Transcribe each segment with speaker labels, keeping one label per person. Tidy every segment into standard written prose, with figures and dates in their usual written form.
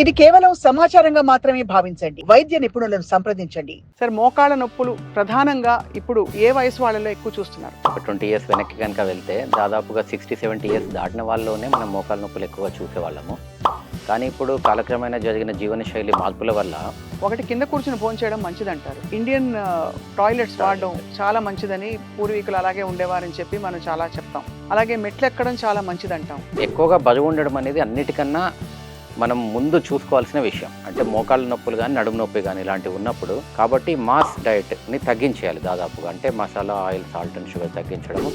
Speaker 1: ఇది కేవలం సమాచారంగా మాత్రమే భావించండి. వైద్య నిపుణులను సంప్రదించండి.
Speaker 2: సార్ మోకాళ్ళ నొప్పులు ప్రధానంగా ఇప్పుడు ఏ వయసు వాళ్ళలో ఎక్కువ చూస్తున్నారు?
Speaker 3: ఒక 20 ఇయర్స్ వెనక్కి కనుక వెళ్తే దాదాపుగా 60-70 ఇయర్స్ దాటిన వాళ్ళలోనే మనం మోకాళ్ళ నొప్పులు ఎక్కువగా చూసేవాళ్ళము. కానీ ఇప్పుడు కాలక్రమేణా జరిగిన జీవనశైలి మార్పుల వల్ల
Speaker 2: ఒకటి కింద కూర్చుని భోంచేయడం మంచిదంటారు. ఇండియన్ టాయిలెట్స్ వాడడం చాలా మంచిదని పూర్వీకులు అలాగే ఉండేవారని చెప్పి మనం చాలా చెప్తాం. అలాగే మెట్లు ఎక్కడం చాలా మంచిదంటాం.
Speaker 3: ఎక్కువగా బరువు ఉండడం అనేది అన్నిటికన్నా మనం ముందు చూసుకోవాల్సిన విషయం. అంటే మోకాళ్ళ నొప్పులు కానీ నడుము నొప్పి కానీ ఇలాంటివి ఉన్నప్పుడు కాబట్టి మాస్ డైట్ని తగ్గించేయాలి దాదాపుగా. అంటే masala, oil, salt and sugar తగ్గించడము,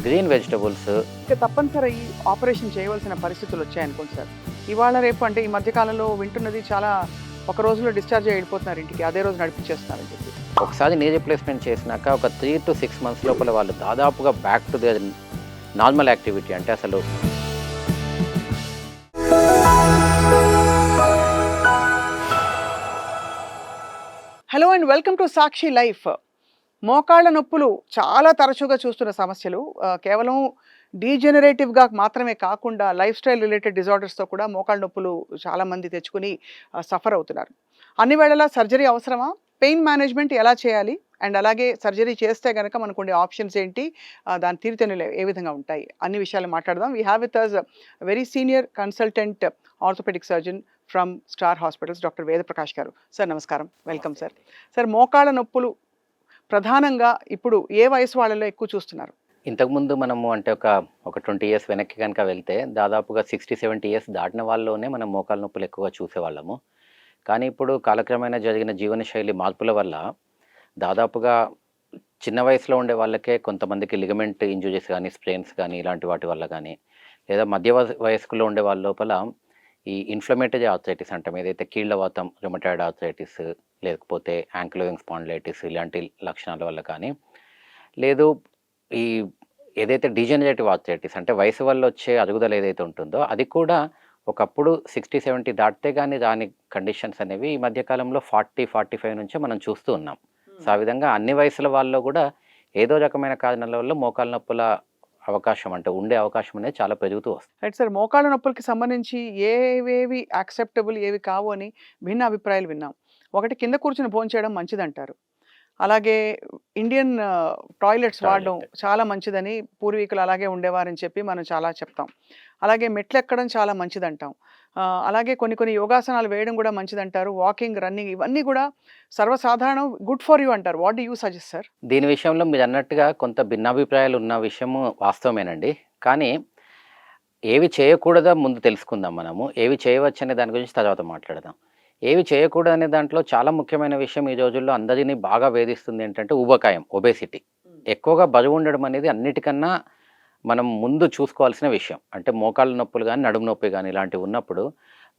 Speaker 3: గ్రీన్ వెజిటబుల్స్.
Speaker 2: ఇక తప్పనిసరి ఆపరేషన్ చేయవలసిన పరిస్థితులు వచ్చాయనుకోండి సార్. ఇవాళ రేపు అంటే ఈ మధ్యకాలంలో వింటున్నది చాలా, ఒక రోజులో డిశ్చార్జ్ అయిపోతున్నారు ఇంటికి, అదే రోజు నడిపించేస్తున్నారని చెప్పి.
Speaker 3: ఒకసారి నీ రిప్లేస్మెంట్ చేసినాక ఒక 3 to 6 months లోపల వాళ్ళు దాదాపుగా back to the normal activity. అంటే అసలు
Speaker 2: hello and welcome to Sakshi life. మోకాళ్ళ నొప్పులు చాలా తరచుగా చూస్తున్న సమస్యలు. కేవలం డీజెనరేటివ్గా మాత్రమే కాకుండా లైఫ్ స్టైల్ రిలేటెడ్ డిజార్డర్స్తో కూడా మోకాళ్ళ నొప్పులు చాలామంది తెచ్చుకుని సఫర్ అవుతున్నారు. అన్ని వేళలా సర్జరీ అవసరమా? పెయిన్ మేనేజ్మెంట్ ఎలా చేయాలి? అండ్ అలాగే సర్జరీ చేస్తే కనుక మనకు ఉండే ఆప్షన్స్ ఏంటి, దాని తీరుతెన్నులు ఏ విధంగా ఉంటాయి, అన్ని విషయాలు మాట్లాడదాం. We have with us very senior consultant orthopaedic surgeon from Star Hospitals, doctor Veda Prakash గారు. సార్ నమస్కారం, వెల్కమ్ సార్. సార్ మోకాళ్ళ నొప్పులు ప్రధానంగా ఇప్పుడు ఏ వయసు వాళ్ళలో ఎక్కువ చూస్తున్నారు?
Speaker 3: ఇంతకుముందు మనము అంటే ఒక 20 ఇయర్స్ వెనక్కి కనుక వెళ్తే దాదాపుగా 60-70 ఇయర్స్ దాటిన వాళ్ళలోనే మనం మోకాళ్ళ నొప్పులు ఎక్కువగా చూసేవాళ్ళము. కానీ ఇప్పుడు కాలక్రమేణా జరిగిన జీవనశైలి మార్పుల వల్ల దాదాపుగా చిన్న వయసులో ఉండే వాళ్ళకే కొంతమందికి లిగమెంట్ ఇంజురీస్ కానీ, స్ప్రెయిన్స్ కానీ ఇలాంటి వాటి వల్ల కానీ, లేదా మధ్య వయస్కులో ఉండే వాళ్ళ లోపల ఈ ఇన్ఫ్లమేటరీ ఆర్థరైటిస్ అంటాం, ఏదైతే కీళ్ళవాతం, రుమటాయిడ్ ఆర్థరైటిస్, లేకపోతే యాంకిలోయింగ్ స్పాండిలైటిస్ ఇలాంటి లక్షణాల వల్ల కానీ, లేదు ఈ ఏదైతే డీజెనరేటివ్ ఆర్థరైటిస్ అంటే వయసు వల్ల వచ్చే అరుగుదల ఏదైతే ఉంటుందో అది కూడా ఒకప్పుడు 60-70 దాటితే కానీ రాని కండిషన్స్ అనేవి ఈ మధ్యకాలంలో 40-45 నుంచే మనం చూస్తూ ఉన్నాం. సో ఆ విధంగా అన్ని వయసుల వాళ్ళలో కూడా ఏదో రకమైన కారణాల వల్ల మోకాళ్ళ నొప్పుల అవకాశం అంటే ఉండే అవకాశం అనేది చాలా పెరుగుతూ వస్తుంది.
Speaker 2: రైట్ సార్, మోకాళ్ళ నొప్పులకి సంబంధించి ఏవేవి యాక్సెప్టబుల్, ఏవి కావు అని భిన్న అభిప్రాయాలు విన్నాం. ఒకటి కింద కూర్చుని భోంచేయడం మంచిదంటారు. అలాగే ఇండియన్ టాయిలెట్స్ వాడడం చాలా మంచిదని పూర్వీకులు అలాగే ఉండేవారని చెప్పి మనం చాలా చెప్తాం. అలాగే మెట్లు ఎక్కడం చాలా మంచిదంటాం. అలాగే కొన్ని యోగాసనాలు వేయడం కూడా మంచిదంటారు. వాకింగ్, రన్నింగ్ ఇవన్నీ కూడా సర్వసాధారణం, గుడ్ ఫర్ యూ అంటారు. What do you suggest sir?
Speaker 3: దీని విషయంలో మీరు అన్నట్టుగా కొంత భిన్నాభిప్రాయాలు ఉన్న విషయము వాస్తవమేనండి. కానీ ఏవి చేయకూడదో ముందు తెలుసుకుందాం మనము. ఏవి చేయవచ్చు అనే దాని గురించి తర్వాత మాట్లాడదాం. ఏవి చేయకూడదు అనే దాంట్లో చాలా ముఖ్యమైన విషయం ఈ రోజుల్లో అందరినీ బాగా వేధిస్తుంది ఏంటంటే ఊబకాయం, ఒబేసిటీ. ఎక్కువగా బరువు ఉండడం అనేది అన్నిటికన్నా మనం ముందు చూసుకోవాల్సిన విషయం. అంటే మోకాళ్ళ నొప్పులు కానీ, నడుము నొప్పి కానీ ఇలాంటివి ఉన్నప్పుడు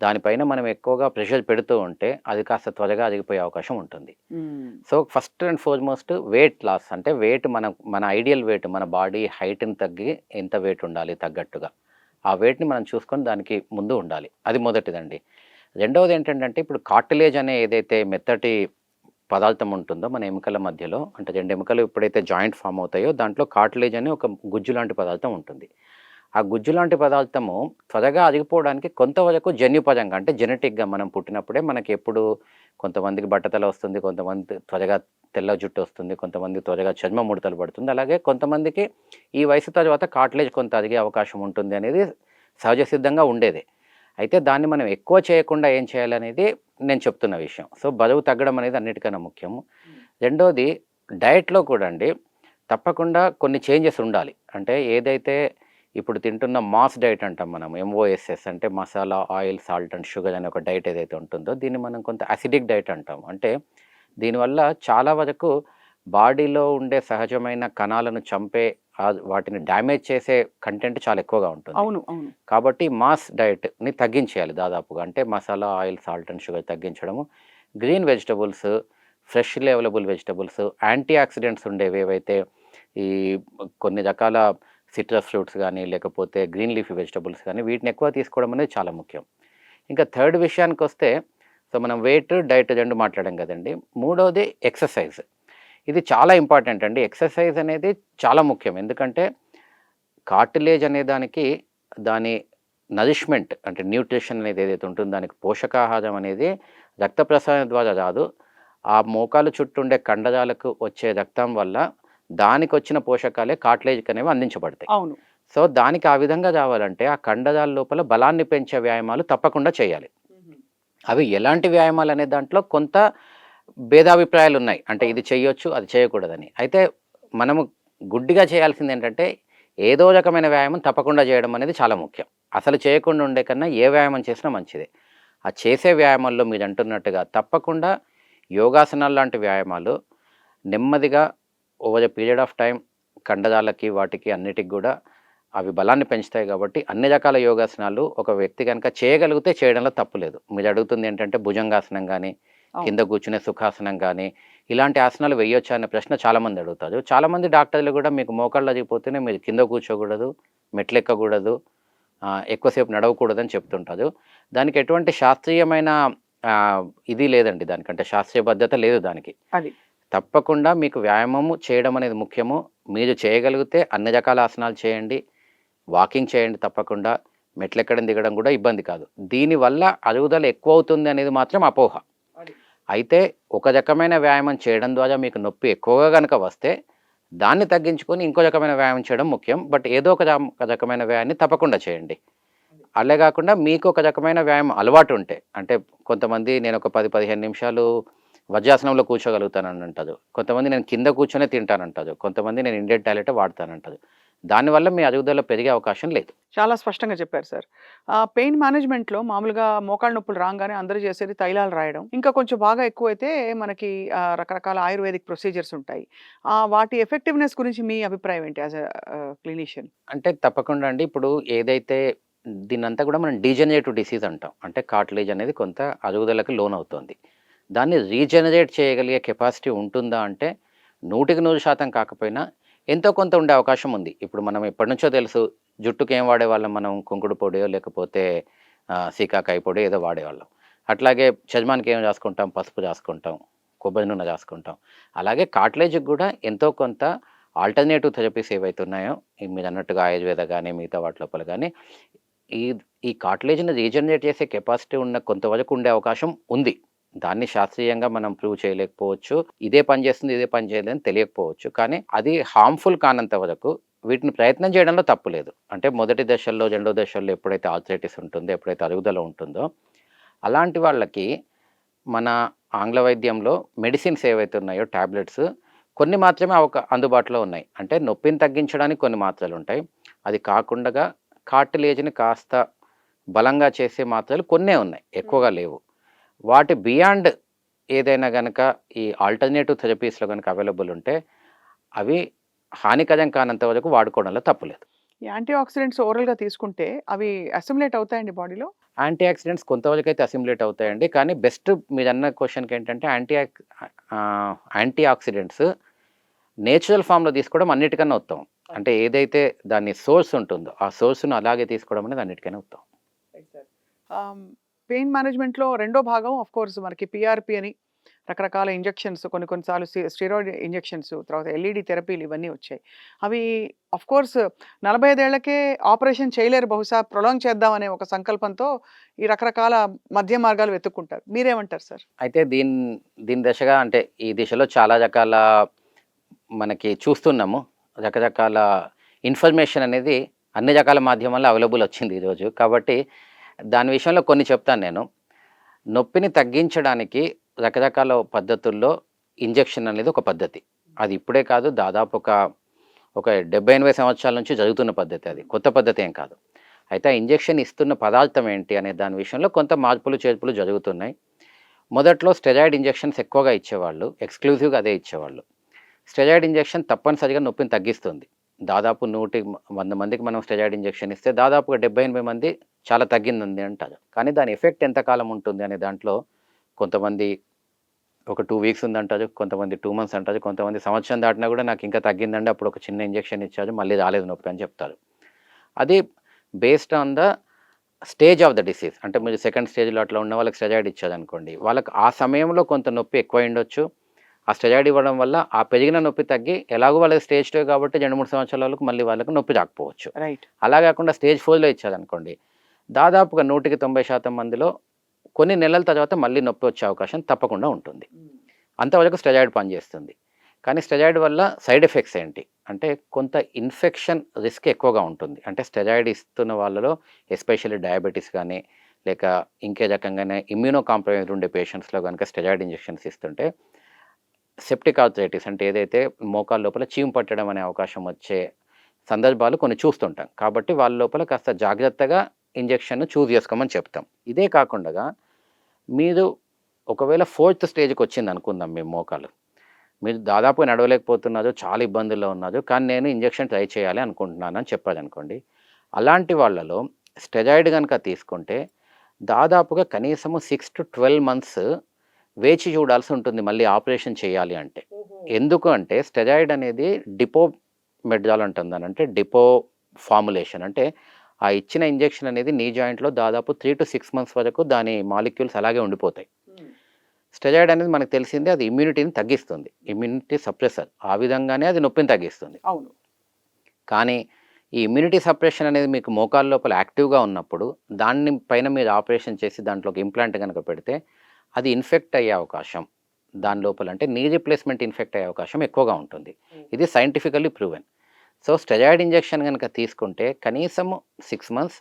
Speaker 3: దానిపైన మనం ఎక్కువగా ప్రెషర్ పెడుతూ ఉంటే అది కాస్త త్వరగా అరిగిపోయే అవకాశం ఉంటుంది. So first and foremost weight loss. అంటే వెయిట్ మన ఐడియల్ వెయిట్, మన బాడీ హైట్ని తగ్గి ఎంత వెయిట్ ఉండాలి తగ్గట్టుగా ఆ వెయిట్ని మనం చూసుకొని దానికి ముందు ఉండాలి. అది మొదటిదండి. రెండవది ఏంటంటే ఇప్పుడు కార్టిలేజ్ అనే ఏదైతే మెత్తటి పదార్థం ఉంటుందో మన ఎముకల మధ్యలో, అంటే 2 ఎముకలు ఎప్పుడైతే జాయింట్ ఫామ్ అవుతాయో దాంట్లో కార్టిలేజ్ అనే ఒక గుజ్జు లాంటి పదార్థం ఉంటుంది. ఆ గుజ్జు లాంటి పదార్థము త్వరగా అరిగిపోవడానికి కొంతవరకు జన్యుపరంగా అంటే జెనెటిక్గా మనం పుట్టినప్పుడే మనకి ఎప్పుడు కొంతమందికి బట్టతల వస్తుంది, కొంతమంది త్వరగా తెల్ల జుట్టు వస్తుంది, కొంతమంది త్వరగా చర్మ ముడతలు పడుతుంది. అలాగే కొంతమందికి ఈ వయసు తర్వాత కార్టిలేజ్ కొంత అరిగే అవకాశం ఉంటుంది అనేది సహజ సిద్ధంగా ఉండేదే. అయితే దాన్ని మనం ఎక్కువ చేయకుండా ఏం చేయాలనేది నేను చెప్తున్న విషయం. సో బరువు తగ్గడం అనేది అన్నిటికన్నా ముఖ్యము. రెండోది డయట్లో కూడా అండి తప్పకుండా కొన్ని చేంజెస్ ఉండాలి. అంటే ఏదైతే ఇప్పుడు తింటున్న మాస్ డైట్ అంటాం మనం, ఎంఓఎస్ఎస్ అంటే masala, oil, salt and sugar అనే ఒక డైట్ ఏదైతే ఉంటుందో దీన్ని మనం కొంత అసిడిక్ డైట్ అంటాం. అంటే దీనివల్ల చాలా వరకు బాడీలో ఉండే సహజమైన కణాలను చంపే వాటిని డ్యామేజ్ చేసే కంటెంట్ చాలా ఎక్కువగా ఉంటుంది.
Speaker 2: అవును అవును.
Speaker 3: కాబట్టి మాస్ డైట్ని తగ్గించేయాలి దాదాపుగా. అంటే masala, oil, salt and sugar తగ్గించడము, green vegetables, freshly available vegetables, antioxidants ఉండేవి ఏవైతే ఈ కొన్ని రకాల సిట్రస్ ఫ్రూట్స్ కానీ లేకపోతే గ్రీన్ లీఫీ వెజిటబుల్స్ కానీ వీటిని ఎక్కువ తీసుకోవడం అనేది చాలా ముఖ్యం. ఇంకా థర్డ్ విషయానికి వస్తే, సో మనం వెయిట్, డైట్ 2 మాట్లాడాం కదండి. మూడవది ఎక్సర్సైజ్. ఇది చాలా ఇంపార్టెంట్ అండి. ఎక్సర్సైజ్ అనేది చాలా ముఖ్యం. ఎందుకంటే కార్టిలేజ్ అనే దానికి దాని నరిష్మెంట్ అంటే న్యూట్రిషన్ అనేది ఏదైతే ఉంటుందో దానికి పోషకాహారం అనేది రక్త ప్రసరణ ద్వారా రాదు. ఆ మోకాలు చుట్టూ ఉండే కండరాలకు వచ్చే రక్తం వల్ల దానికి వచ్చిన పోషకాలే కార్టిలేజ్‌కి అనేవి అందించబడతాయి.
Speaker 2: అవును.
Speaker 3: సో, దానికి ఆ విధంగా రావాలంటే ఆ కండరాల లోపల బలాన్ని పెంచే వ్యాయామాలు తప్పకుండా చేయాలి. అవి ఎలాంటి వ్యాయామాలు అనే దాంట్లో కొంత భేదాభిప్రాయాలున్నాయి. అంటే ఇది చెయ్యొచ్చు, అది చేయకూడదని. అయితే మనము గుడ్డిగా చేయాల్సిందేంటంటే, ఏదో రకమైన వ్యాయామం తప్పకుండా చేయడం అనేది చాలా ముఖ్యం. అసలు చేయకుండా ఉండే కన్నా ఏ వ్యాయామం చేసినా మంచిదే. ఆ చేసే వ్యాయామాల్లో మీరంటున్నట్టుగా తప్పకుండా యోగాసనాలు లాంటి వ్యాయామాలు నెమ్మదిగా over a period of time కండరాలకి, వాటికి అన్నిటికి గూడా అవి బలాన్ని పెంచుతాయి కాబట్టి, అన్ని రకాల యోగాసనాలు ఒక వ్యక్తి గనక చేయగలిగితే చేయడంలో తప్పు లేదు. మీరు అడుగుతుంది ఏంటంటే భుజంగాసనం గానీ,
Speaker 2: అవును.
Speaker 3: కింద కూర్చునే సుఖాసనం గానీ, ఇలాంటి ఆసనాలు వేయొచ్చా అనే ప్రశ్న చాలామంది అడుగుతారు. చాలామంది డాక్టర్లు గూడా మీకు మోకాళ్ళు అరిగిపోతేనే మీరు కింద కూర్చోకూడదు, మెట్లెక్కకూడదు, ఎక్కువసేపు నడవకూడదని చెప్తుంటారు. దానికి ఎటువంటి శాస్త్రీయమైన ఇది లేదండి. దానికంటే శాస్త్రీయ బద్ధత లేదు దానికి.
Speaker 2: అది.
Speaker 3: తప్పకుండా మీకు వ్యాయామము చేయడం అనేది ముఖ్యము. మీరు చేయగలిగితే అన్ని రకాల ఆసనాలు చేయండి. వాకింగ్ చేయండి తప్పకుండా. మెట్లెక్కడం, దిగడం గూడా ఇబ్బంది కాదు. దీనివల్ల అరుగుదల ఎక్కువవుతుంది అనేది మాత్రం అపోహ.
Speaker 2: అది.
Speaker 3: అయితే ఒక రకమైన వ్యాయామం చేయడం ద్వారా మీకు నొప్పి ఎక్కువగా గనక వస్తే, దాన్ని తగ్గించుకొని ఇంకో రకమైన వ్యాయామం చేయడం ముఖ్యం. బట్ ఏదో ఒక రకమైన వ్యాయామాన్ని తప్పకుండా చేయండి. అలే గాకుండా మీకు ఒక రకమైన వ్యాయామం అలవాటు ఉంటే, అంటే కొంతమంది నేను ఒక 10, 15 నిమిషాలు వజ్రాసనంలో కూర్చోగలుగుతానని అంటారు. కొంతమంది నేను కింద కూర్చొనే తింటానంటారు. కొంతమంది నేను ఇండియన్ టాయిలెటే వాడతానంటారు. దానివల్ల మీ అరుగుదల పెరిగే అవకాశం లేదు.
Speaker 2: చాలా స్పష్టంగా చెప్పారు సార్. పెయిన్ మేనేజ్‌మెంట్‌లో మామూలుగా మోకాళ్ళ నొప్పులు రాంగానే అందరూ చేసేది తైలాలు రాయడం. ఇంకా కొంచెం బాగా ఎక్కువైతే మనకి రకరకాల ఆయుర్వేదిక్ ప్రొసీజర్స్ ఉంటాయి. వాటి ఎఫెక్టివ్‌నెస్ గురించి మీ అభిప్రాయం ఏంటి యాస్ ఎ క్లినీషియన్?
Speaker 3: అంటే తప్పకుండా అండి. ఇప్పుడు ఏదైతే దీన్నంతా కూడా మనం డీజనరేటివ్ డిసీజ్ అంటాం. అంటే కార్టిలేజ్ అనేది కొంత అరుగుదలకు లోనవుతోంది. దాన్ని రీజనరేట్ చేయగలిగే కెపాసిటీ ఉంటుందా అంటే 100కి 100% కాకపోయినా ఎంతో కొంత ఉండే అవకాశం ఉంది. ఇప్పుడు మనం ఎప్పటినుంచో తెలుసు జుట్టుకి ఏం వాడేవాళ్ళం మనం కుంకుడు పొడియో లేకపోతే సీకాకాయ పొడి ఏదో వాడేవాళ్ళం. అట్లాగే చర్మానికి ఏం రాసుకుంటాం, పసుపు రాసుకుంటాం, కొబ్బరి నూనె రాసుకుంటాం. అలాగే కార్టిలేజ్‌కి కూడా ఎంతో కొంత ఆల్టర్‌నేటివ్ థెరపీస్ ఏవైతే ఉన్నాయో మీరన్నట్టుగా ఆయుర్వేద గానీ, మిగతా వాటి లోపల గానీ ఈ ఈ కార్టిలేజ్‌ని రీజనరేట్ చేసే కెపాసిటీ ఉన్న కొంతవరకు ఉండే అవకాశం ఉంది. దాన్ని శాస్త్రీయంగా మనం ప్రూవ్ చేయలేకపోవచ్చు. ఇదే పని చేస్తుంది, ఇదే పని చేయలేదని తెలియకపోవచ్చు. కానీ అది హార్మ్‌ఫుల్ కానంత వరకు వీటిని ప్రయత్నం చేయడంలో తప్పు లేదు. అంటే మొదటి దశల్లో, రెండో దశల్లో ఎప్పుడైతే ఆర్థరైటిస్ ఉంటుందో, ఎప్పుడైతే అరుగుదల ఉంటుందో, అలాంటి వాళ్ళకి మన ఆంగ్ల వైద్యంలో మెడిసిన్స్ ఏవైతే ఉన్నాయో టాబ్లెట్స్ కొన్ని మాత్రమే అందుబాటులో ఉన్నాయి. అంటే నొప్పిని తగ్గించడానికి కొన్ని మాత్రలుంటాయి. అది కాకుండగా కార్టిలేజ్‌ని కాస్త బలంగా చేసే మాత్రలు కొన్నే ఉన్నాయి. ఎక్కువగా లేవు. వాటి బియాండ్ ఏదైనా గనక ఈ ఆల్టర్‌నేటివ్ థెరపీస్‌లో గనక అవైలబుల్ ఉంటే, అవి హానికరం కానంత వరకు వాడుకోవడంలో తప్పు లేదు.
Speaker 2: ఈ యాంటీ ఆక్సిడెంట్స్ ఓరల్‌గా తీసుకుంటే అవి అసిమిలేట్ అవుతాయండి బాడీలో?
Speaker 3: యాంటీ ఆక్సిడెంట్స్ కొంతవరకైతే అసిమిలేట్ అవుతాయండి. కానీ బెస్ట్ మీరన్న క్వెషన్‌కేంటంటే యాంటీ ఆక్సిడెంట్స్ నేచురల్ ఫార్మ్‌లో తీసుకోవడం అన్నిటికన్నా ఉత్తమం. అంటే ఏదైతే దాని సోర్స్ ఉంటుందో, ఆ సోర్స్‌ను అలాగే తీసుకోవడం అనేది అన్నిటికన్నా ఉత్తమం.
Speaker 2: పెయిన్ మేనేజ్‌మెంట్‌లో రెండో భాగం ఆఫ్‌కోర్స్ మనకి పీఆర్‌పీ అని రకరకాల ఇంజెక్షన్స్ కొన్ని కొన్ని సార్లు స్టెరాయిడ్ ఇంజెక్షన్స్, తర్వాత ఎల్ఈడీ థెరపీలు ఇవన్నీ వచ్చాయి. అవి ఆఫ్‌కోర్స్ 45 ఏళ్లకే ఆపరేషన్ చేయలేరు బహుశా ప్రొలాంగ్ చేద్దాం అనే ఒక సంకల్పంతో ఈ రకరకాల మధ్య మార్గాలు వెతుక్కుంటారు. మీరేమంటారు సార్?
Speaker 3: అయితే దీని దశగా అంటే ఈ దిశలో చాలా రకాల మనకి చూస్తున్నాము. రకరకాల ఇన్ఫర్మేషన్ అనేది అన్ని రకాల మాధ్యమాల్లో అవైలబుల్ వచ్చింది ఈరోజు. కాబట్టి దాని విషయంలో కొన్ని చెప్తాను నేను. నొప్పిని తగ్గించడానికి రకరకాల పద్ధతుల్లో ఇంజెక్షన్ అనేది ఒక పద్ధతి. అది ఇప్పుడే కాదు దాదాపు ఒక 70, 80 సంవత్సరాల నుంచి జరుగుతున్న పద్ధతి అది. కొత్త పద్ధతి ఏం కాదు. అయితే ఆ ఇంజెక్షన్ ఇస్తున్న పదార్థం ఏంటి అనే దాని విషయంలో కొంత మార్పులు, చేర్పులు జరుగుతున్నాయి. మొదట్లో స్టెరాయిడ్ ఇంజెక్షన్స్ ఎక్కువగా ఇచ్చేవాళ్ళు. ఎక్స్‌క్లూజివ్‌గా అదే ఇచ్చేవాళ్ళు. స్టెరాయిడ్ ఇంజెక్షన్ తప్పనిసరిగా నొప్పిని తగ్గిస్తుంది. దాదాపు 100 మందికి మనం స్టెరాయిడ్ ఇంజెక్షన్ ఇస్తే దాదాపుగా 70, 80 మంది చాలా తగ్గిందండి అంటారు. కానీ దాని ఎఫెక్ట్ ఎంతకాలం ఉంటుంది అనే దాంట్లో కొంతమంది ఒక 2 వీక్స్ ఉందంటారు. కొంతమంది 2 మంత్స్ అంటారు. కొంతమంది సంవత్సరం దాటినా కూడా నాకు ఇంకా తగ్గిందండి. అప్పుడు ఒక చిన్న ఇంజెక్షన్ ఇచ్చారు. మళ్ళీ రాలేదు నొప్పి అని చెప్తారు. అది based on the stage of the disease. అంటే మీరు సెకండ్ స్టేజ్‌లో అట్లా ఉన్న వాళ్ళకి స్టెరాయిడ్ ఇచ్చారనుకోండి. వాళ్ళకి ఆ సమయంలో కొంత నొప్పి ఎక్కువైండొచ్చు. ఆ స్టెరాయిడ్ ఇవ్వడం వల్ల ఆ పెరిగిన నొప్పి తగ్గి ఎలాగో వాళ్ళకి స్టేజ్ 2 కాబట్టి 2, 3 సంవత్సరాల వరకు మళ్ళీ వాళ్ళకి నొప్పి రాకపోవచ్చు.
Speaker 2: రైట్.
Speaker 3: అలా కాకుండా స్టేజ్ 4లో ఇచ్చారనుకోండి. దాదాపుగా 190% మందిలో కొన్ని నెలల తర్వాత మళ్ళీ నొప్పి వచ్చే అవకాశం తప్పకుండా ఉంటుంది. అంతవరకు స్టెరాయిడ్ పనిచేస్తుంది. కానీ స్టెరాయిడ్ వల్ల సైడ్ ఎఫెక్ట్స్ ఏంటి అంటే కొంత ఇన్ఫెక్షన్ రిస్క్ ఎక్కువగా ఉంటుంది. అంటే స్టెరాయిడ్ ఇస్తున్న వాళ్ళలో ఎస్పెషల్లీ డయాబెటీస్ కానీ లేక ఇంకే రకంగానే ఇమ్యూనో కాంప్రమైజ్డ్ ఉండే పేషెంట్స్లో కనుక స్టెరాయిడ్ ఇంజెక్షన్స్ ఇస్తుంటే సెప్టిక్ ఆర్థరైటిస్ అంటే ఏదైతే మోకాళ్ళ లోపల చీము పట్టడం అనే అవకాశం వచ్చే సందర్భాలు కొన్ని చూస్తుంటాం. కాబట్టి వాళ్ళ లోపల కాస్త జాగ్రత్తగా ఇంజెక్షన్ చూస్ చేసుకోమని చెప్తాం. ఇదే కాకుండా మీరు ఒకవేళ 4th స్టేజ్కి వచ్చింది అనుకుందాం మీ మోకాలు, మీరు దాదాపుగా నడవలేకపోతున్నారు, చాలా ఇబ్బందుల్లో ఉన్నారు, కానీ నేను ఇంజెక్షన్ ట్రై చేయాలి అనుకుంటున్నాను అని చెప్పారనుకోండి. అలాంటి వాళ్ళలో స్టెరాయిడ్ కనుక తీసుకుంటే దాదాపుగా కనీసము 6 to 12 మంత్స్ వేచి చూడాల్సి ఉంటుంది మళ్ళీ ఆపరేషన్ చేయాలి అంటే. ఎందుకు అంటే స్టెరాయిడ్ అనేది డిపో మెడ్రాల్ అంటుందని, అంటే డిపో ఫార్ములేషన్. అంటే ఆ ఇచ్చిన ఇంజెక్షన్ అనేది నీ జాయింట్లో దాదాపు 3 to 6 మంత్స్ వరకు దాని మాలిక్యూల్స్ అలాగే ఉండిపోతాయి. స్టెరాయిడ్ అనేది మనకు తెలిసిందే అది ఇమ్యూనిటీని తగ్గిస్తుంది, ఇమ్యూనిటీ సప్రెసర్. ఆ విధంగానే అది నొప్పిని తగ్గిస్తుంది.
Speaker 2: అవును.
Speaker 3: కానీ ఈ ఇమ్యూనిటీ సప్రెషన్ అనేది మీకు మోకాళ్ళ లోపల యాక్టివ్గా ఉన్నప్పుడు దాన్ని పైన మీరు ఆపరేషన్ చేసి దాంట్లోకి ఇంప్లాంట్ కనుక పెడితే అది ఇన్ఫెక్ట్ అయ్యే అవకాశం, దాని లోపల అంటే నీ రిప్లేస్మెంట్ ఇన్ఫెక్ట్ అయ్యే అవకాశం ఎక్కువగా ఉంటుంది. ఇది scientifically proven. So steroid injection కనుక తీసుకుంటే కనీసం 6 మంత్స్,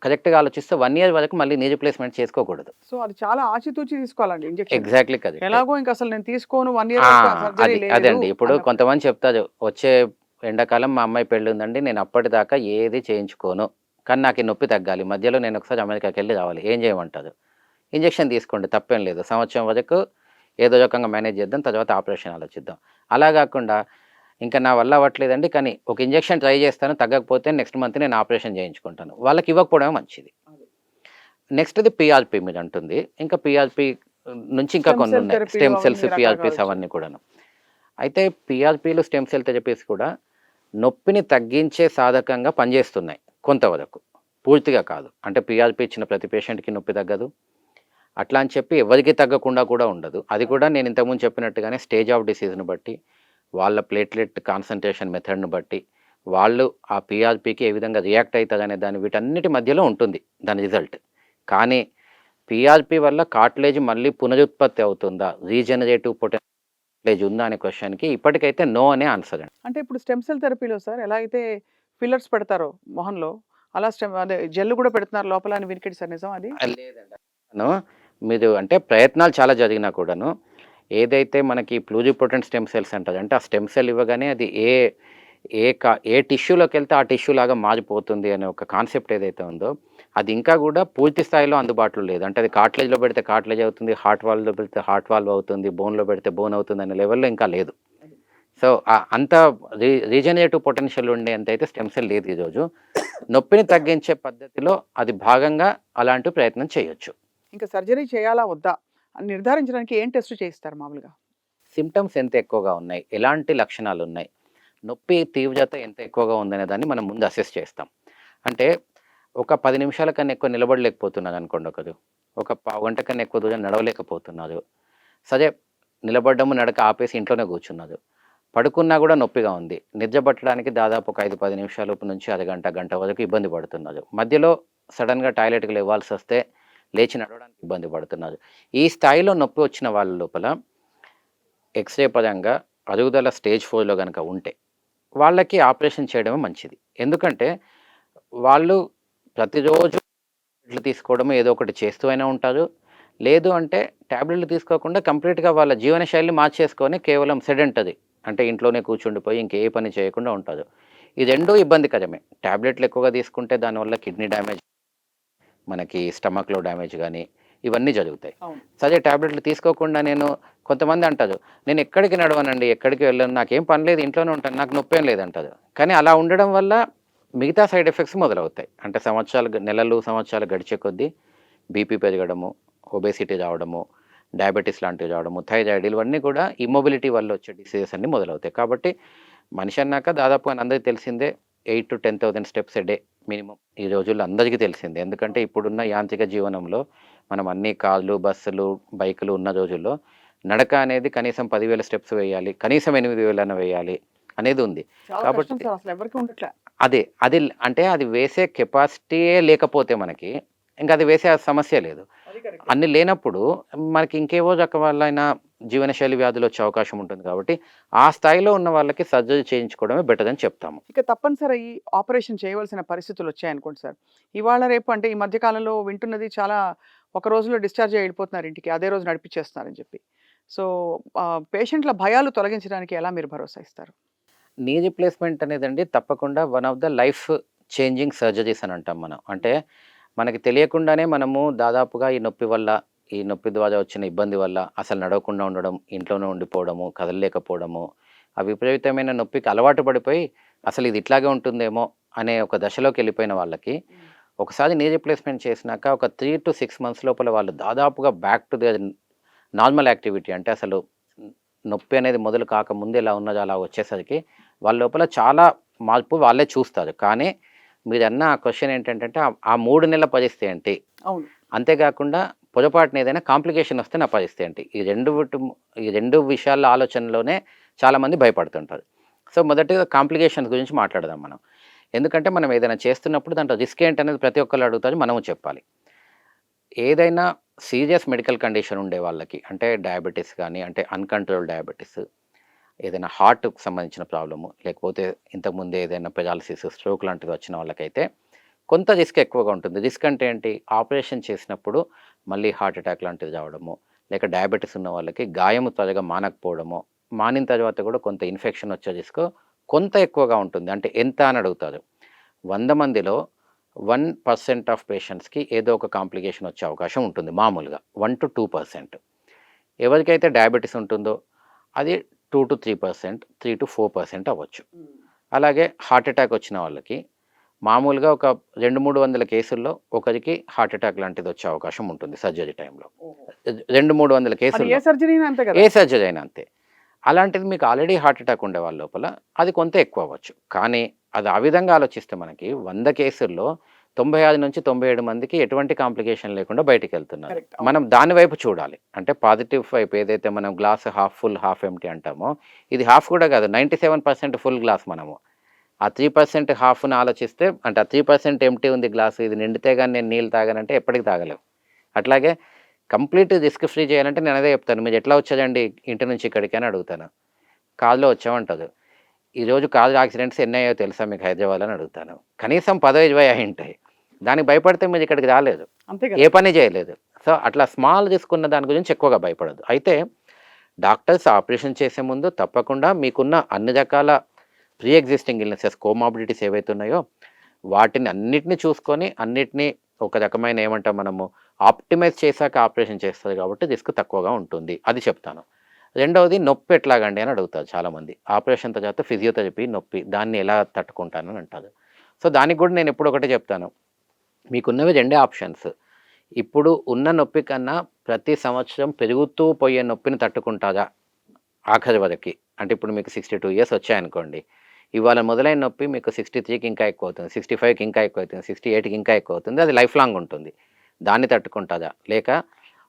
Speaker 3: కరెక్ట్గా ఆలోచిస్తే 1 year వరకు మళ్ళీ నీ రిప్లేస్మెంట్ చేసుకోకూడదు.
Speaker 2: సో అది చాలా ఆచితూచి తీసుకోవాలండి ఇంజెక్షన్.
Speaker 3: ఎగ్జాక్ట్లీ కదా.
Speaker 2: ఎలాగో ఇంకా అసలు నేను తీసుకోను 1 year సర్జరీ లేదు
Speaker 3: అదండి ఇప్పుడు
Speaker 2: అన్నప్పుడు.
Speaker 3: కొంతమంది చెప్తారు, వచ్చే ఎండాకాలం మా అమ్మాయి పెళ్ళి ఉందండి, నేను అప్పటిదాకా ఏది చేయించుకోను, కానీ నాకు ఈ నొప్పి తగ్గాలి, మధ్యలో నేను ఒకసారి అమెరికాకి వెళ్ళి రావాలి, ఏం చేయమంటారు? ఇంజెక్షన్ తీసుకోండి, తప్పేం లేదు, సంవత్సరం వరకు ఏదో రకంగా మేనేజ్ చేద్దాం, తర్వాత ఆపరేషన్ ఆలోచిద్దాం. అలా కాకుండా ఇంకా నా వల్ల అవ్వట్లేదండి, కానీ ఒక ఇంజెక్షన్ ట్రై చేస్తాను, తగ్గకపోతే నెక్స్ట్ మంత్ నేను ఆపరేషన్ చేయించుకుంటాను, వాళ్ళకి ఇవ్వకపోవడమే మంచిది. నెక్స్ట్ అది పిఆర్పి మీద ఉంటుంది. ఇంకా పిఆర్పి నుంచి ఇంకా
Speaker 2: Stem
Speaker 3: కొన్ని
Speaker 2: cell
Speaker 3: ఉన్నాయి,
Speaker 2: therapy
Speaker 3: స్టెమ్ సెల్స్,
Speaker 2: అవన్నీ
Speaker 3: పిఆర్పిస్
Speaker 2: రకరకాలు
Speaker 3: అవన్నీ కూడాను. అయితే పిఆర్పీలు, స్టెమ్ సెల్ థెరపీస్ కూడా నొప్పిని తగ్గించే సాధకంగా పనిచేస్తున్నాయి కొంతవరకు, పూర్తిగా కాదు. అంటే పిఆర్పి ఇచ్చిన ప్రతి పేషెంట్కి నొప్పి తగ్గదు, అట్లా అని చెప్పి ఎవరికి తగ్గకుండా కూడా ఉండదు. అది కూడా నేను ఇంతకుముందు చెప్పినట్టుగానే స్టేజ్ ఆఫ్ డిసీజ్ని బట్టి, వాళ్ళ ప్లేట్లెట్ కాన్సన్ట్రేషన్ మెథడ్ని బట్టి, వాళ్ళు ఆ పిఆర్పికి ఏ విధంగా రియాక్ట్ అవుతుందనే దాని వీటన్నిటి మధ్యలో ఉంటుంది దాని రిజల్ట్. కానీ పిఆర్పి వల్ల కార్టిలేజ్ మళ్ళీ పునరుత్పత్తి అవుతుందా, రీజనరేటివ్ పొటెన్షియల్ ఉందా అనే క్వశ్చన్కి ఇప్పటికైతే నో అనే ఆన్సర్ అండి.
Speaker 2: అంటే ఇప్పుడు స్టెమ్ సెల్ థెరపీలో సార్ ఎలా అయితే ఫిల్లర్స్ పెడతారో మొహంలో, అలా స్టెమ్ అదే జెల్ కూడా పెడుతున్నారు లోపల అని వినికిడి సార్, నిజం అది?
Speaker 3: లేదండి, మీరు అంటే ప్రయత్నాలు చాలా జరిగినా కూడాను ఏదైతే మనకి ప్లూరిపోటెంట్ స్టెమ్ సెల్స్ అంటారు, అంటే ఆ స్టెమ్ సెల్ ఇవ్వగానే అది ఏ టిష్యూలోకి వెళ్తే ఆ టిష్యూ లాగా మారిపోతుంది అనే ఒక కాన్సెప్ట్ ఏదైతే ఉందో అది ఇంకా కూడా పూర్తి స్థాయిలో అందుబాటులో లేదు. అంటే అది కార్టిలేజ్లో పెడితే కార్టిలేజ్ అవుతుంది, హార్ట్ వాల్వ్లో పెడితే హార్ట్ వాల్వ్ అవుతుంది, బోన్లో పెడితే బోన్ అవుతుంది అనే లెవెల్లో ఇంకా లేదు. సో అంత రీజనరేటివ్ పొటెన్షియల్ ఉండేంత అయితే స్టెమ్ సెల్ లేదు ఈరోజు. నొప్పిని తగ్గించే పద్ధతిలో అది భాగంగా అలాంటి ప్రయత్నం చేయొచ్చు.
Speaker 2: ఇంకా సర్జరీ చేయాలా వద్దా అని నిర్ధారించడానికి ఏం టెస్ట్ చేయిస్తారు మామూలుగా?
Speaker 3: సిమ్టమ్స్ ఎంత ఎక్కువగా ఉన్నాయి, ఎలాంటి లక్షణాలు ఉన్నాయి, నొప్పి తీవ్రత ఎంత ఎక్కువగా ఉందనే దాన్ని మనం ముందు అసెస్ చేస్తాం. అంటే ఒక 10 నిమిషాల కన్నా ఎక్కువ నిలబడలేకపోతున్నారు అనుకోండి ఒకరు, ఒక పావు గంట కన్నా ఎక్కువ దూరం నడవలేకపోతున్నారు, సరే నిలబడ్డము నడక ఆపేసి ఇంట్లోనే కూర్చున్నారు, పడుకున్నా కూడా నొప్పిగా ఉంది, నిద్ర పట్టడానికి దాదాపు ఒక 5-10 నిమిషాల నుంచి అరగంట గంట వరకు ఇబ్బంది పడుతున్నారు, మధ్యలో సడన్గా టాయిలెట్కి లేవాల్సి వస్తే లేచి నడవడానికి ఇబ్బంది పడుతున్నారు. ఈ స్థాయిలో నొప్పి వచ్చిన వాళ్ళ లోపల ఎక్స్రే పరంగా అరుగుదల స్టేజ్ 4లో కనుక ఉంటే వాళ్ళకి ఆపరేషన్ చేయడమే మంచిది. ఎందుకంటే వాళ్ళు ప్రతిరోజు ట్యాబ్లెట్లు తీసుకోవడం ఏదో ఒకటి చేస్తూ అయినా ఉంటారు, లేదు అంటే ట్యాబ్లెట్లు తీసుకోకుండా కంప్లీట్గా వాళ్ళ జీవనశైలిని మార్చేసుకొని కేవలం సెడెంటరీ అంటే ఇంట్లోనే కూర్చుండిపోయి ఇంకే పని చేయకుండా ఉంటారు. ఈ రెండూ ఇబ్బందికరమే. ట్యాబ్లెట్లు ఎక్కువగా తీసుకుంటే దానివల్ల కిడ్నీ డ్యామేజ్, మనకి స్టమక్లో డ్యామేజ్ కానీ ఇవన్నీ జరుగుతాయి. సరే ట్యాబ్లెట్లు తీసుకోకుండా కొంతమంది అంటారు, నేను ఎక్కడికి నడవనండి, ఎక్కడికి వెళ్ళను, నాకేం పని లేదు, ఇంట్లోనే ఉంటాను, నాకు నొప్పి ఏం లేదంటారు. కానీ అలా ఉండడం వల్ల మిగతా సైడ్ ఎఫెక్ట్స్ మొదలవుతాయి. అంటే నెలలు సంవత్సరాలు గడిచే కొద్దీ బీపీ పెరగడము, ఒబేసిటీ రావడము, డయాబెటీస్ లాంటివి రావడము, థైరాయిడ్, ఇవన్నీ కూడా ఇమ్మొబిలిటీ వల్ల వచ్చే డిసీజెస్ అన్నీ మొదలవుతాయి. కాబట్టి మనిషి అన్నాక దాదాపు అందరికీ తెలిసిందే 8 to 10,000 steps a day minimum. ఈ రోజుల్లో అందరికీ తెలిసిందే. ఎందుకంటే ఇప్పుడున్న యాంత్రిక జీవనంలో మనం అన్ని కార్లు, బస్సులు, బైకులు ఉన్న రోజుల్లో నడక అనేది కనీసం 10,000 స్టెప్స్ వేయాలి, కనీసం 8,000 వేయాలి అనేది ఉంది. కాబట్టి అది అంటే అది వేసే కెపాసిటీయే లేకపోతే మనకి ఇంకా అది వేసే సమస్య లేదు. అన్ని లేనప్పుడు మనకి ఇంకేవో రకాలైన జీవనశైలి వ్యాధులు వచ్చే అవకాశం ఉంటుంది కాబట్టి ఆ స్థాయిలో ఉన్న వాళ్ళకి సర్జరీ చేయించుకోవడమే బెటర్ అని చెప్తాము.
Speaker 2: ఇక తప్పనిసరి ఈ ఆపరేషన్ చేయవలసిన పరిస్థితులు వచ్చాయనుకోండి సార్. ఇవాళ రేపు అంటే ఈ మధ్య కాలంలో వింటున్నది చాలా ఒక రోజులో డిశ్చార్జ్ అయ్యి వెళ్ళిపోతున్నారు ఇంటికి. అదే రోజు నడిపించేస్తున్నారని చెప్పి. సో, పేషెంట్‌ల భయాలు తొలగించడానికి ఎలా మీరు భరోసా ఇస్తారు?
Speaker 3: నీ రీప్లేస్మెంట్ అనేదండి తప్పకుండా one of the life changing surgeries అని అంటాం మనం. అంటే మనకి తెలియకుండానే మనము దాదాపుగా ఈ నొప్పి వల్ల, ఈ నొప్పి ద్వారా వచ్చిన ఇబ్బంది వల్ల అసలు నడవకుండా ఉండడం, ఇంట్లోనే ఉండిపోవడము, కదలలేకపోవడము, ఆ విపరీతమైన నొప్పికి అలవాటు పడిపోయి అసలు ఇది ఇట్లాగే ఉంటుందేమో అనే ఒక దశలోకి వెళ్ళిపోయిన వాళ్ళకి ఒకసారి నీ రీప్లేస్మెంట్ చేసినాక ఒక 3 to 6 మంత్స్ లోపల వాళ్ళు దాదాపుగా back to the normal activity అంటే అసలు నొప్పి అనేది మొదలు కాకముందు ఎలా ఉన్నదో అలా వచ్చేసరికి వాళ్ళ లోపల చాలా మార్పు వాళ్ళే చూస్తారు. కానీ మీరన్న ఆ క్వశ్చన్ ఏంటంటే ఆ 3 నెలల పరిస్థితి ఏంటి?
Speaker 2: అవును.
Speaker 3: అంతేకాకుండా పొరపాటున ఏదైనా కాంప్లికేషన్ వస్తే నా పరిస్థితి ఏంటి? ఈ 2 విషయాల ఆలోచనలోనే చాలామంది భయపడుతుంటారు. సో మొదటిగా కాంప్లికేషన్స్ గురించి మాట్లాడదాం మనం. ఎందుకంటే మనం ఏదైనా చేస్తున్నప్పుడు దాంట్లో రిస్క్ ఏంటనేది ప్రతి ఒక్కళ్ళు అడుగుతారు, మనము చెప్పాలి. ఏదైనా సీరియస్ మెడికల్ కండిషన్ ఉండే వాళ్ళకి అంటే డయాబెటీస్ కానీ అంటే అన్‌కంట్రోల్డ్ డయాబెటీస్, ఏదైనా హార్ట్‌కి సంబంధించిన ప్రాబ్లము, లేకపోతే ఇంతకుముందే ఏదైనా పెరాలిసిస్, స్ట్రోక్ లాంటివి వచ్చిన వాళ్ళకైతే కొంత రిస్క్ ఎక్కువగా ఉంటుంది. రిస్క్ అంటే ఏంటి? ఆపరేషన్ చేసినప్పుడు మళ్ళీ హార్ట్ అటాక్ లాంటిది రావడము, లేక డయాబెటీస్ ఉన్న వాళ్ళకి గాయము త్వరగా మానకపోవడము, మానిన తర్వాత కూడా కొంత ఇన్ఫెక్షన్ వచ్చే రిస్క్ కొంత ఎక్కువగా ఉంటుంది. అంటే ఎంత అని అడుగుతారు. 100 మందిలో 1% ఆఫ్ పేషెంట్స్‌కి ఏదో ఒక కాంప్లికేషన్ వచ్చే అవకాశం ఉంటుంది మామూలుగా. 1-2%. ఎవరికైతే డయాబెటీస్ ఉంటుందో అది 2-3%, 3-4% అవ్వచ్చు. అలాగే హార్ట్ అటాక్ వచ్చిన వాళ్ళకి మామూలుగా ఒక 200-300 కేసుల్లో ఒకరికి హార్ట్ అటాక్ లాంటిది వచ్చే అవకాశం ఉంటుంది సర్జరీ టైంలో. 200-300
Speaker 2: అది ఏ
Speaker 3: కేసుల్లో.
Speaker 2: సర్జరీ అయినా అంతే కదా!
Speaker 3: ఏ సర్జరీ అయినా అంతే. అలాంటిది మీకు ఆల్రెడీ హార్ట్ అటాక్ ఉండే వాళ్ళ లోపల అది కొంత ఎక్కువ అవ్వచ్చు. కానీ అది ఆ విధంగా ఆలోచిస్తే మనకి 100 కేసుల్లో 96-97 మందికి ఎటువంటి కాంప్లికేషన్ లేకుండా బయటికెళ్తున్నారు.
Speaker 2: కరెక్ట్.
Speaker 3: మనం దాని వైపు చూడాలి. అంటే పాజిటివ్ వైపు ఏదైతే మనం glass half full, half empty అంటామో ఇది హాఫ్ కూడా కాదు. 97% ఫుల్ గ్లాస్ మనము. ఆ 3% హాఫ్‌ని ఆలోచిస్తే అంటే ఆ 3% ఎంప్టీ ఉంది గ్లాసు, ఇది నిండితే గాని నేను నీళ్ళు తాగనంటే ఎప్పటికి తాగలేవు. అట్లాగే కంప్లీట్ రిస్క్ ఫ్రీ చేయాలంటే నేను అదే చెప్తాను. మీరు ఎట్లా వచ్చారండి ఇంటి నుంచి ఇక్కడికి అని అడుగుతాను. కార్‌లో వచ్చామంటారు. ఈరోజు కారు యాక్సిడెంట్స్ ఎన్నయ్యాయో తెలుసా మీకు హైదరాబాద్‌లో అని అడుగుతాను. కనీసం 10-20 అయ్యుంటాయి. దానికి భయపడితే మీరు ఇక్కడికి రాలేదు.
Speaker 2: అంతే
Speaker 3: ఏ
Speaker 2: కదా!
Speaker 3: పని చేయలేదు. సో అట్లా స్మాల్ రిస్క్ ఉన్న దాని గురించి ఎక్కువగా భయపడొద్దు. అయితే డాక్టర్స్ ఆపరేషన్ చేసే ముందు తప్పకుండా మీకున్న అన్ని రకాల ప్రీ ఎగ్జిస్టింగ్ ఇల్నెసెస్, కోమార్బిడిటీస్ ఏవైతే ఉన్నాయో వాటిని అన్నిటిని చూసుకొని అన్నిటిని ఒక రకమైన ఏమంటాం మనము ఆప్టిమైజ్ చేశాక ఆపరేషన్ చేస్తారు కాబట్టి రిస్క్ తక్కువగా ఉంటుంది. అది చెప్తాను. రెండవది నొప్పి ఎట్లాగండి అని అడుగుతారు చాలామంది. ఆపరేషన్ తర్వాత ఫిజియోథెరపీ నొప్పి దాన్ని ఎలా తట్టుకుంటానని అంటారు. సో దానికి కూడా నేను ఎప్పుడు ఒకటే చెప్తాను. మీకున్నవి 2 ఆప్షన్స్. ఇప్పుడు ఉన్న నొప్పి కన్నా ప్రతి సంవత్సరం పెరుగుతూ పోయే నొప్పిని తట్టుకుంటారా ఆఖరి వరకి? అంటే ఇప్పుడు మీకు 62 ఇయర్స్ వచ్చాయనుకోండి. ఇవాళ మొదలైన నొప్పి మీకు 63కి ఇంకా ఎక్కువ అవుతుంది, 65కి ఇంకా ఎక్కువ అవుతుంది, 68కి ఇంకా ఎక్కువ అవుతుంది. అది లైఫ్ లాంగ్ ఉంటుంది. దాన్ని తట్టుకుంటారా? లేక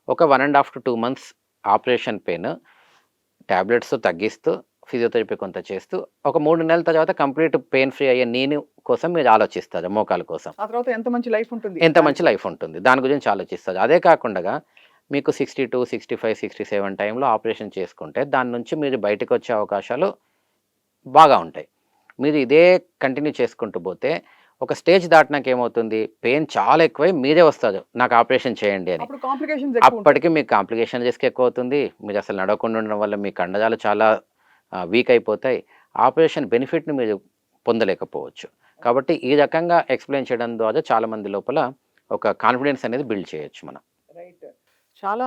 Speaker 3: ఒక 1.5 to 2 months operation pain tablets తగ్గిస్తూ ఫిజియోథెరపీ కొంత చేస్తూ ఒక 3 నెలల తర్వాత కంప్లీట్ పెయిన్ ఫ్రీ అయ్యే కోసం మీరు ఆలోచిస్తారు మోకాల కోసం.
Speaker 2: ఆ తర్వాత ఎంత మంచి లైఫ్ ఉంటుంది.
Speaker 3: ఎంత మంచి లైఫ్ ఉంటుంది దాని గురించి ఆలోచిస్తారు. అదే కాకుండా మీకు 62, 65, 67 టైంలో ఆపరేషన్ చేసుకుంటే దాని నుంచి మీరు బయటకు వచ్చే అవకాశాలు బాగా ఉంటాయి. మీరు ఇదే కంటిన్యూ చేసుకుంటూ పోతే ఒక స్టేజ్ దాటినాక ఏమవుతుంది? పెయిన్ చాలా ఎక్కువై మీరే వస్తారు నాకు ఆపరేషన్ చేయండి అని.
Speaker 2: అప్పుడు కాంప్లికేషన్స్ ఎక్కువ ఉంటాయి.
Speaker 3: అప్పటికి మీకు కాంప్లికేషన్ రిస్క్ ఎక్కువ అవుతుంది. మీరు అసలు నడవకుండా ఉండడం వల్ల మీ కండరాలు చాలా వీక్ అయిపోతాయి. ఆపరేషన్ బెనిఫిట్‌ని మీరు పొందలేకపోవచ్చు. కాబట్టి ఈ రకంగా ఎక్స్‌ప్లెయిన్ చేయడం ద్వారా చాలా మంది లోపల ఒక కాన్ఫిడెన్స్ అనేది బిల్డ్ చేయొచ్చు మనం.
Speaker 2: రైట్. చాలా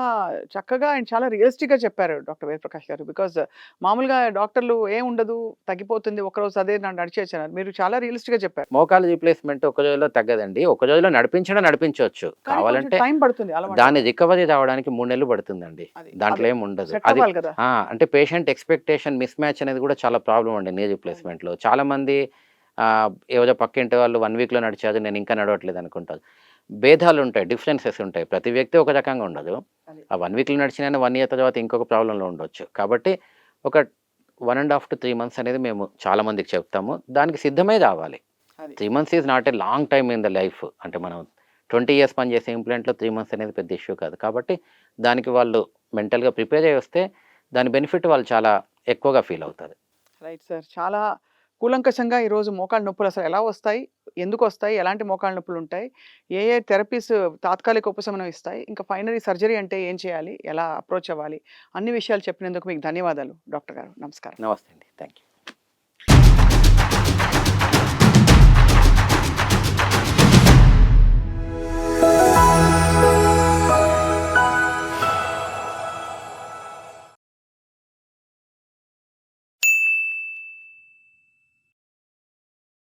Speaker 2: చక్కగా అండ్ చాలా రియలిస్టిక్‌గా చెప్పారు డాక్టర్ వేదప్రకాష్ గారు. బికాజ్ మామూలుగా డాక్టర్లు ఏం ఉండదు, తగ్గిపోతుంది, ఒకరోజు అదే నడిచేయచ్చన్నారు. మీరు చాలా రియలిస్టిక్‌గా చెప్పారు.
Speaker 3: మోకాలు రీప్లేస్మెంట్ ఒక రోజులో తగ్గదండి. ఒక రోజులో నడిపించొచ్చు.
Speaker 2: కానీ కొంచెం
Speaker 3: కావాలంటే
Speaker 2: టైం పడుతుంది అలవాటు.
Speaker 3: దాని రికవరీ రావడానికి 3 నెలలు పడుతుందండి.
Speaker 2: అది.
Speaker 3: దాంట్లో ఏమి ఉండదు.
Speaker 2: సెట్
Speaker 3: అది
Speaker 2: అవ్వాలి కదా!
Speaker 3: అంటే పేషెంట్ ఎక్స్‌పెక్టేషన్ మిస్ మ్యాచ్ అనేది కూడా చాలా ప్రాబ్లమ్ అండి నీ రీప్లేస్మెంట్‌లో. చాలామంది ఎవరో పక్కింటి వాళ్ళు 1 వీక్‌లో నడిచారు, నేను ఇంకా నడవట్లేదు అనుకుంటారు. భేదాలు ఉంటాయి, డిఫరెన్సెస్ ఉంటాయి. ప్రతి వ్యక్తి ఒక రకంగా ఉండదు.
Speaker 2: అది.
Speaker 3: ఆ 1 వీక్‌లో నడిచినా 1 ఇయర్ తర్వాత ఇంకొక ప్రాబ్లమ్‌లో ఉండొచ్చు. కాబట్టి ఒక 1.5 to 3 మంత్స్ అనేది మేము చాలా మందికి చెప్తాము. దానికి సిద్ధమై రావాలి.
Speaker 2: అది
Speaker 3: 3 months is not a long time in the life. అంటే మనం 20 ఇయర్స్ పనిచేసే ఇంప్లాంట్‌లో 3 మంత్స్ అనేది పెద్ద ఇష్యూ కాదు. కాబట్టి దానికి వాళ్ళు మెంటల్‌గా ప్రిపేర్ అయ్యి వస్తే దాని బెనిఫిట్ వాళ్ళు చాలా ఎక్కువగా ఫీల్ అవుతారు.
Speaker 2: Right sir. చాలా కూలంకషంగా ఈరోజు మోకాళ్ళ నొప్పులు అసలు ఎలా వస్తాయి? ఎందుకొస్తాయి? ఎలాంటి మోకాళ్ళ నొప్పులుంటాయి? ఏ ఏ థెరపీస్ తాత్కాలిక ఉపశమనం ఇస్తాయి? ఇంకా ఫైనల్లీ సర్జరీ అంటే ఏం చేయాలి? ఎలా అప్రోచ్ అవ్వాలి? అన్ని విషయాలు చెప్పినందుకు మీకు ధన్యవాదాలు డాక్టర్ గారు. నమస్కారం.
Speaker 3: నమస్తే అండి. Thank you.